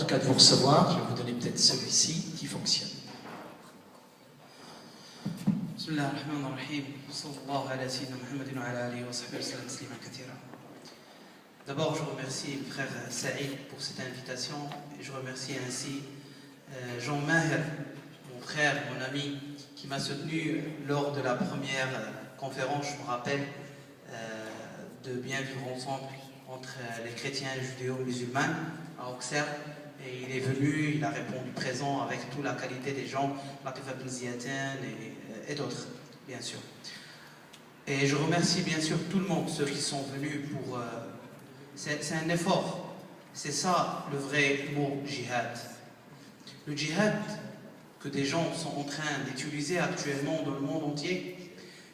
cas de vous recevoir, je vais vous donner peut-être celui-ci qui fonctionne. D'abord, je remercie le frère Saïd pour cette invitation et je remercie ainsi Jean Maher, mon frère, mon ami, qui m'a soutenu lors de la première conférence, je me rappelle, de bien vivre ensemble entre les chrétiens et judéo-musulmans à Auxerre. Et il est venu, il a répondu présent avec toute la qualité des gens, Latif Ibn Ziyatin et d'autres, bien sûr. Et je remercie bien sûr tout le monde, ceux qui sont venus pour... c'est un effort, c'est ça le vrai mot djihad. Le djihad que des gens sont en train d'utiliser actuellement dans le monde entier,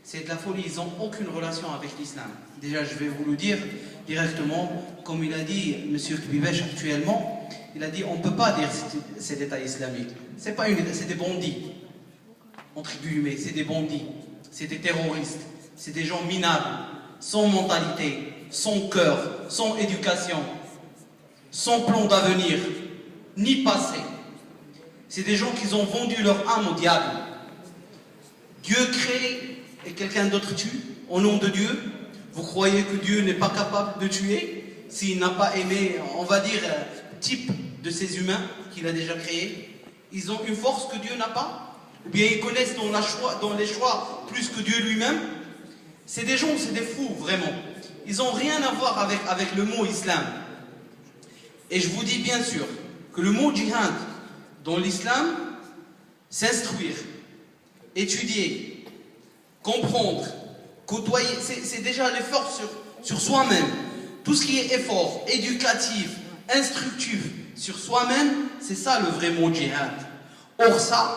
c'est de la folie, ils n'ont aucune relation avec l'islam. Déjà, je vais vous le dire directement, comme il a dit M. Kbibesh actuellement, il a dit on ne peut pas dire c'est l'État islamique. C'est des bandits, entre guillemets, c'est des bandits, c'est des terroristes, c'est des gens minables, sans mentalité, sans cœur, sans éducation, sans plan d'avenir, ni passé. C'est des gens qui ont vendu leur âme au diable. Dieu crée et quelqu'un d'autre tue au nom de Dieu. Vous croyez que Dieu n'est pas capable de tuer s'il n'a pas aimé, on va dire, type de ces humains qu'il a déjà créés? Ils ont une force que Dieu n'a pas? Ou bien ils connaissent dans les choix plus que Dieu lui-même? C'est des gens, c'est des fous, vraiment. Ils n'ont rien à voir avec le mot islam. Et je vous dis bien sûr que le mot djihad dans l'islam, s'instruire, étudier, comprendre, côtoyer, c'est déjà l'effort sur soi-même. Tout ce qui est effort éducatif, instructif sur soi-même, c'est ça le vrai mot djihad. Or ça,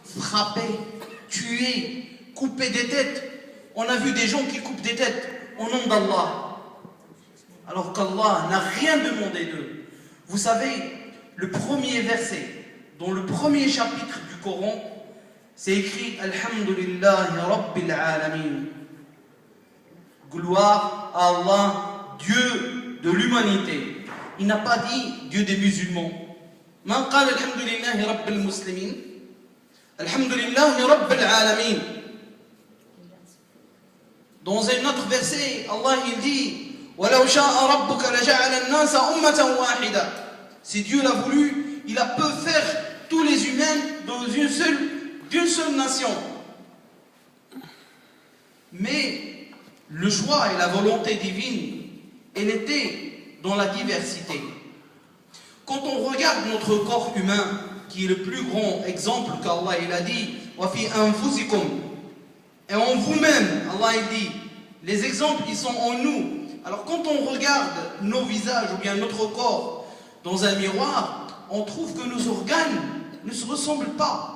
frapper, tuer, couper des têtes. On a vu des gens qui coupent des têtes au nom d'Allah, alors qu'Allah n'a rien demandé d'eux. Vous savez, le premier verset, dans le premier chapitre du Coran, c'est écrit Alhamdulillahi Rabbil Alamin. Gloire à Allah, Dieu de l'humanité. Il n'a pas dit Dieu des musulmans. Man qala Alhamdulillahi Rabbil Muslimin. Alhamdulillahi Rabbil Alamin. Dans un autre verset, Allah il dit وَلَوْ شَاءَ رَبُّكَ لَجَعَلَ النَّاسَ أُمَّةً وَاحِدًا. Si Dieu l'a voulu, il a pu faire tous les humains dans d'une seule nation. Mais le choix et la volonté divine, elle était dans la diversité. Quand on regarde notre corps humain, qui est le plus grand exemple qu'Allah il a dit وَفِي أَنفُسِكُمْ, et en vous-même, Allah il dit, les exemples ils sont en nous. Alors quand on regarde nos visages ou bien notre corps dans un miroir, on trouve que nos organes ne se ressemblent pas.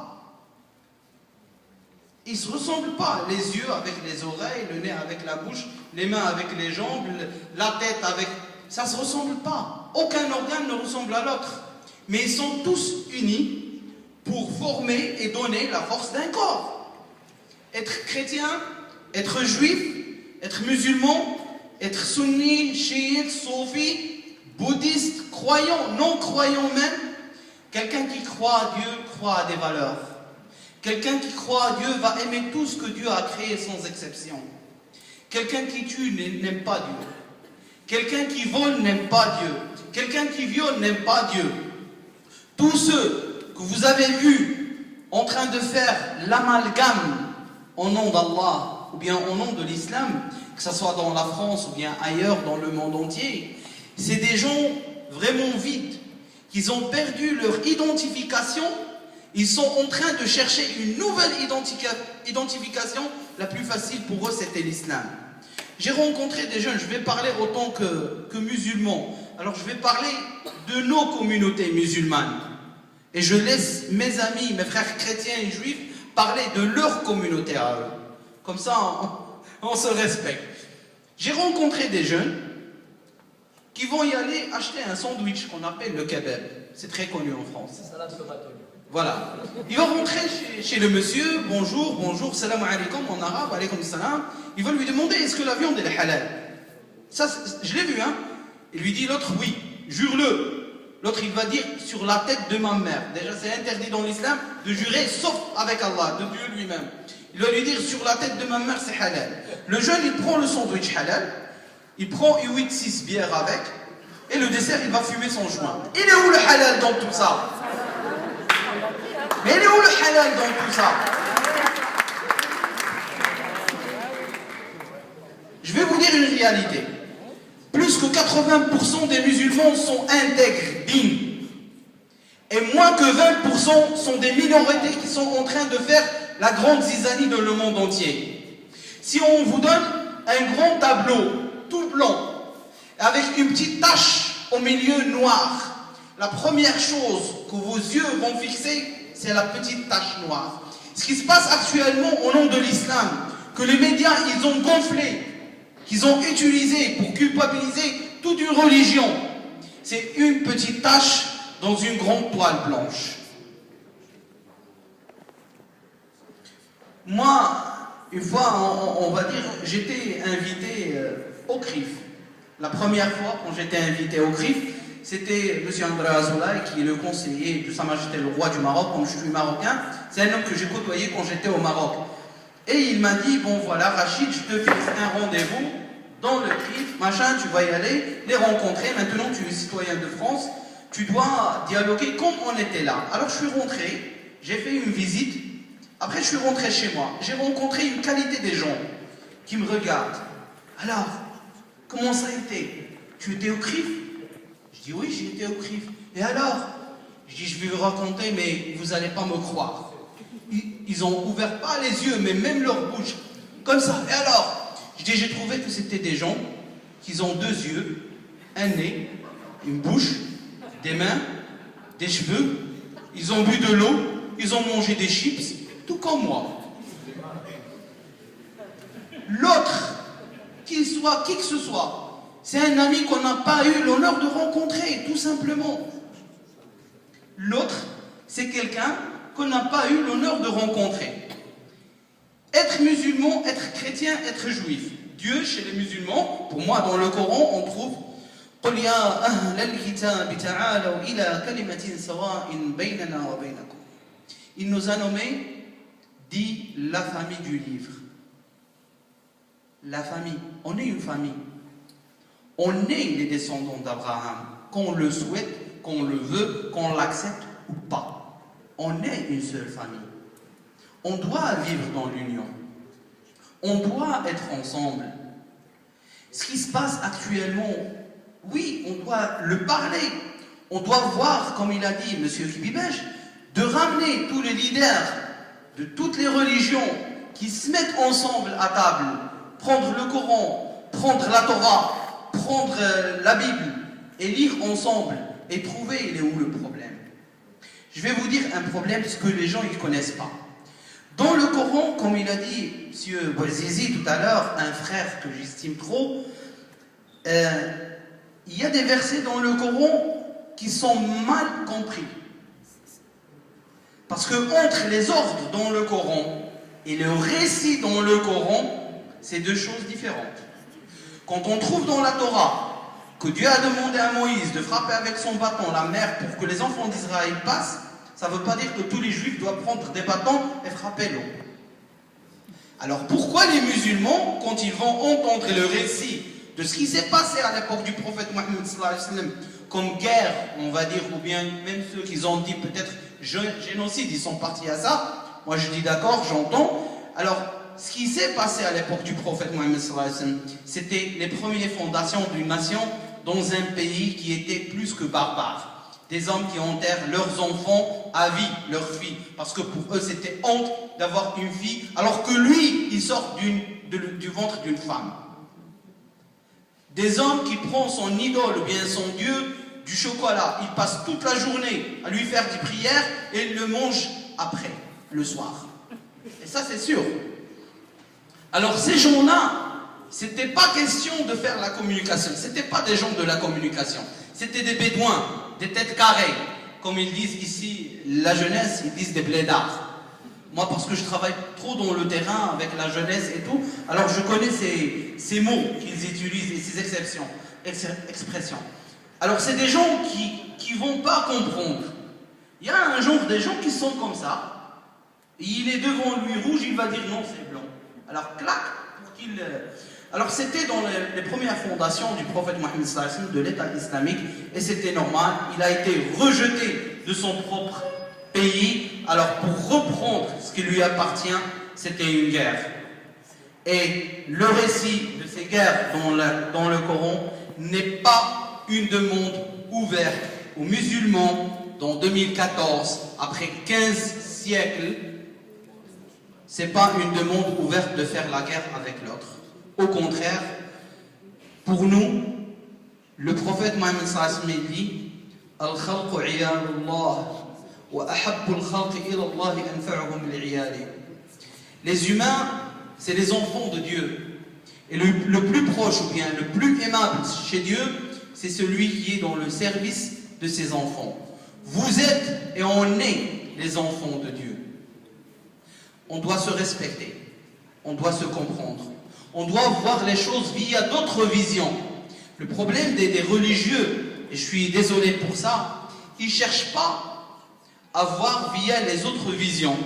Ils ne se ressemblent pas. Les yeux avec les oreilles, le nez avec la bouche, les mains avec les jambes, la tête avec... Ça ne se ressemble pas. Aucun organe ne ressemble à l'autre. Mais ils sont tous unis pour former et donner la force d'un corps. Être chrétien, être juif, être musulman, être sunni, chiite, soufi, bouddhiste, croyant, non-croyant même, quelqu'un qui croit à Dieu croit à des valeurs. Quelqu'un qui croit à Dieu va aimer tout ce que Dieu a créé sans exception. Quelqu'un qui tue n'aime pas Dieu. Quelqu'un qui vole n'aime pas Dieu. Quelqu'un qui viole n'aime pas Dieu. Tous ceux que vous avez vus en train de faire l'amalgame au nom d'Allah ou bien au nom de l'islam, que ce soit dans la France ou bien ailleurs dans le monde entier, c'est des gens vraiment vides, qui ont perdu leur identification. Ils sont en train de chercher une nouvelle identification. La plus facile pour eux, c'était l'islam. J'ai rencontré des jeunes, je vais parler autant que musulmans. Alors je vais parler de nos communautés musulmanes. Et je laisse mes amis, mes frères chrétiens et juifs, parler de leur communauté à eux. Comme ça, on se respecte. J'ai rencontré des jeunes qui vont y aller acheter un sandwich qu'on appelle le kebab. C'est très connu en France. Voilà. Ils vont rentrer chez le monsieur, bonjour, bonjour, salam alaikum en arabe, alaikum salam. Ils vont lui demander est-ce que la viande est halal. Ça, je l'ai vu, hein. Il lui dit l'autre oui, jure-le. L'autre, il va dire sur la tête de ma mère. Déjà, c'est interdit dans l'islam de jurer sauf avec Allah, de Dieu lui-même. Il va lui dire sur la tête de ma mère, c'est halal. Le jeune, il prend le sandwich halal, il prend 8-6 bières avec, et le dessert, il va fumer son joint. Il est où le halal dans tout ça? Mais il est où le halal dans tout ça? Je vais vous dire une réalité. Plus que 80% des musulmans sont intègres, dignes. Et moins que 20% sont des minorités qui sont en train de faire la grande zizanie dans le monde entier. Si on vous donne un grand tableau, tout blanc, avec une petite tache au milieu noire, la première chose que vos yeux vont fixer, c'est la petite tache noire. Ce qui se passe actuellement au nom de l'islam, que les médias, ils ont gonflé, qu'ils ont utilisé pour culpabiliser toute une religion, c'est une petite tache dans une grande toile blanche. Moi, une fois, on va dire, j'étais invité au CRIF. La première fois, quand j'étais invité au CRIF, c'était M. André Azoulay, qui est le conseiller de Sa Majesté le roi du Maroc, comme je suis marocain. C'est un homme que j'ai côtoyé quand j'étais au Maroc. Et il m'a dit, bon voilà, Rachid, je te fixe un rendez-vous dans le CRIF, machin, tu vas y aller, les rencontrer. Maintenant, tu es citoyen de France, tu dois dialoguer comme on était là. Alors, je suis rentré, j'ai fait une visite. Après, je suis rentré chez moi. J'ai rencontré une qualité des gens qui me regardent. Alors, comment ça a été? Tu étais au CRIF? Je dis, oui, j'ai été au CRIF. Et alors? Je dis, je vais vous raconter, mais vous n'allez pas me croire. Ils ont ouvert pas les yeux, mais même leur bouche. Comme ça. Et alors? Je dis, j'ai trouvé que c'était des gens qui ont 2 yeux, un nez, une bouche, des mains, des cheveux. Ils ont bu de l'eau, ils ont mangé des chips, tout comme moi. L'autre, qu'il soit qui que ce soit, c'est un ami qu'on n'a pas eu l'honneur de rencontrer, tout simplement. L'autre, c'est quelqu'un qu'on n'a pas eu l'honneur de rencontrer. Être musulman, être chrétien, être juif. Dieu, chez les musulmans, pour moi, dans le Coran, on trouve قُلْ يَا أَهْلَ الْكِتَابِ تَعَالَوْا إِلَى كَلِمَةٍ سَوَاءٍ بَيْنَنَا وَبَيْنَكُمْ. Il nous a nommé, dit la famille du livre. La famille, on est une famille. On est les descendants d'Abraham, qu'on le souhaite, qu'on le veut, qu'on l'accepte ou pas. On est une seule famille. On doit vivre dans l'union. On doit être ensemble. Ce qui se passe actuellement, oui, on doit le parler. On doit voir, comme il a dit M. Kibibej, de ramener tous les leaders de toutes les religions qui se mettent ensemble à table, prendre le Coran, prendre la Torah, prendre la Bible et lire ensemble et trouver il est où le problème. Je vais vous dire un problème, ce que les gens ne connaissent pas. Dans le Coran, comme il a dit M. Bouazizi tout à l'heure, un frère que j'estime trop, il y a des versets dans le Coran qui sont mal compris. Parce que entre les ordres dans le Coran et le récit dans le Coran, c'est 2 choses différentes. Quand on trouve dans la Torah que Dieu a demandé à Moïse de frapper avec son bâton la mer pour que les enfants d'Israël passent, ça ne veut pas dire que tous les juifs doivent prendre des bâtons et frapper l'eau. Alors pourquoi les musulmans, quand ils vont entendre le récit de ce qui s'est passé à l'époque du prophète Mohammed sallallahu alayhi wa sallam, comme guerre, on va dire, ou bien même ceux qui ont dit peut-être génocide, ils sont partis à ça. Moi je dis d'accord, j'entends. Alors, ce qui s'est passé à l'époque du prophète Mohammed sallallahu alayhi wa sallam, c'était les premières fondations d'une nation dans un pays qui était plus que barbare. Des hommes qui enterrent leurs enfants à vie, leurs filles, parce que pour eux c'était honte d'avoir une fille, alors que lui, il sort du ventre d'une femme. Des hommes qui prennent son idole ou bien son dieu du chocolat, ils passent toute la journée à lui faire des prières et ils le mangent après, le soir. Et ça c'est sûr. Alors ces gens-là, c'était pas question de faire la communication, c'était pas des gens de la communication, c'était des bédouins, des têtes carrées, comme ils disent ici, la jeunesse, ils disent des blédards. Moi, parce que je travaille trop dans le terrain avec la jeunesse et tout, alors je connais ces mots qu'ils utilisent et ces expressions. Alors c'est des gens qui vont pas comprendre. Il y a un genre des gens qui sont comme ça. Et il est devant lui rouge, il va dire non, c'est blanc. Alors clac, pour qu'il... Alors c'était dans les premières fondations du prophète Mohammed sallallahu alayhi wa sallam, de l'État islamique, et c'était normal. Il a été rejeté de son propre pays. Alors pour reprendre ce qui lui appartient, c'était une guerre. Et le récit de ces guerres dans le Coran n'est pas une demande ouverte aux musulmans dans 2014, après 15 siècles. C'est pas une demande ouverte de faire la guerre avec l'autre. Au contraire, pour nous, le prophète Mohammed sallallahu alayhi wa sallam dit Al-khalqu iyalullah wa ahabbu al-khalqi ila Allah anfa'uhum li'iyali. Les humains, c'est les enfants de Dieu. Et le plus proche ou bien le plus aimable chez Dieu, c'est celui qui est dans le service de ses enfants. Vous êtes et on est les enfants de Dieu. On doit se respecter, on doit se comprendre, on doit voir les choses via d'autres visions. Le problème des religieux, et je suis désolé pour ça, ils ne cherchent pas à voir via les autres visions.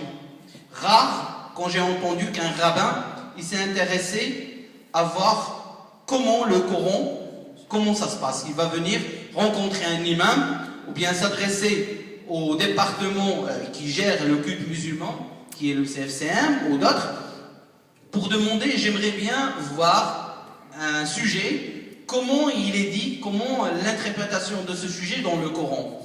Rare, quand j'ai entendu qu'un rabbin, il s'est intéressé à voir comment le Coran, comment ça se passe. Il va venir rencontrer un imam, ou bien s'adresser au département qui gère le culte musulman, qui est le CFCM ou d'autres, pour demander, j'aimerais bien voir un sujet, comment il est dit, comment l'interprétation de ce sujet dans le Coran.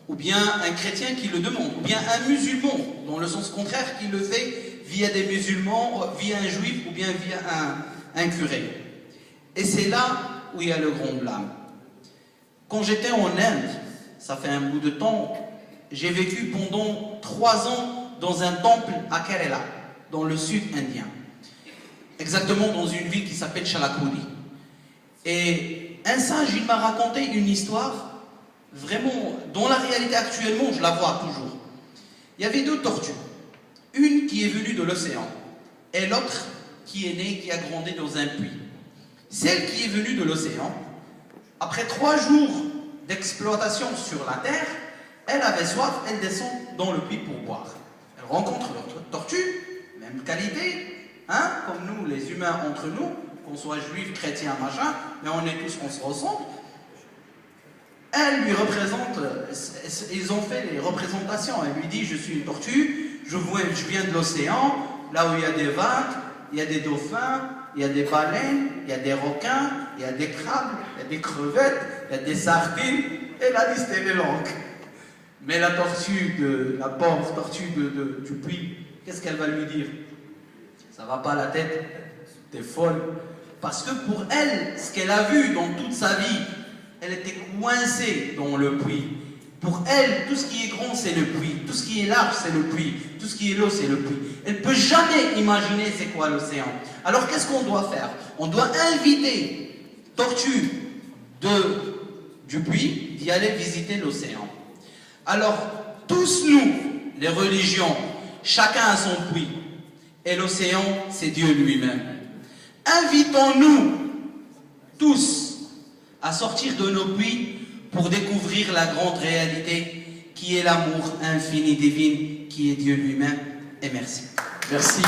Ou bien un chrétien qui le demande, ou bien un musulman, dans le sens contraire, qui le fait via des musulmans, via un juif, ou bien via un curé. Et c'est là où il y a le grand blâme. Quand j'étais en Inde, ça fait un bout de temps, j'ai vécu pendant 3 ans dans un temple à Kerala, dans le sud indien. Exactement dans une ville qui s'appelle Chalakudi. Et un sage, il m'a raconté une histoire, vraiment, dont la réalité actuellement, je la vois toujours. Il y avait 2 tortues. Une qui est venue de l'océan, et l'autre qui est née, qui a grandi dans un puits. Celle qui est venue de l'océan, après 3 jours d'exploitation sur la terre, elle avait soif, elle descend dans le puits pour boire. Elle rencontre l'autre tortue, même qualité, hein, comme nous, les humains entre nous, qu'on soit juifs, chrétiens, machin, mais on est tous, on se ressemble. Elle lui représente, ils ont fait les représentations, elle lui dit, je suis une tortue, je viens de l'océan, là où il y a des vagues, il y a des dauphins, il y a des baleines, il y a des requins, il y a des crabes, il y a des crevettes, il y a des sardines, et la liste est longue. Mais la pauvre tortue du puits, qu'est-ce qu'elle va lui dire? Ça va pas la tête? T'es folle. Parce que pour elle, ce qu'elle a vu dans toute sa vie, elle était coincée dans le puits. Pour elle, tout ce qui est grand, c'est le puits. Tout ce qui est large, c'est le puits. Tout ce qui est l'eau, c'est le puits. Elle ne peut jamais imaginer c'est quoi l'océan. Alors qu'est-ce qu'on doit faire? On doit inviter tortue du puits d'y aller visiter l'océan. Alors, tous nous, les religions, chacun a son puits. Et l'océan, c'est Dieu lui-même. Invitons-nous tous à sortir de nos puits pour découvrir la grande réalité qui est l'amour infini divin, qui est Dieu lui-même. Et merci. Merci.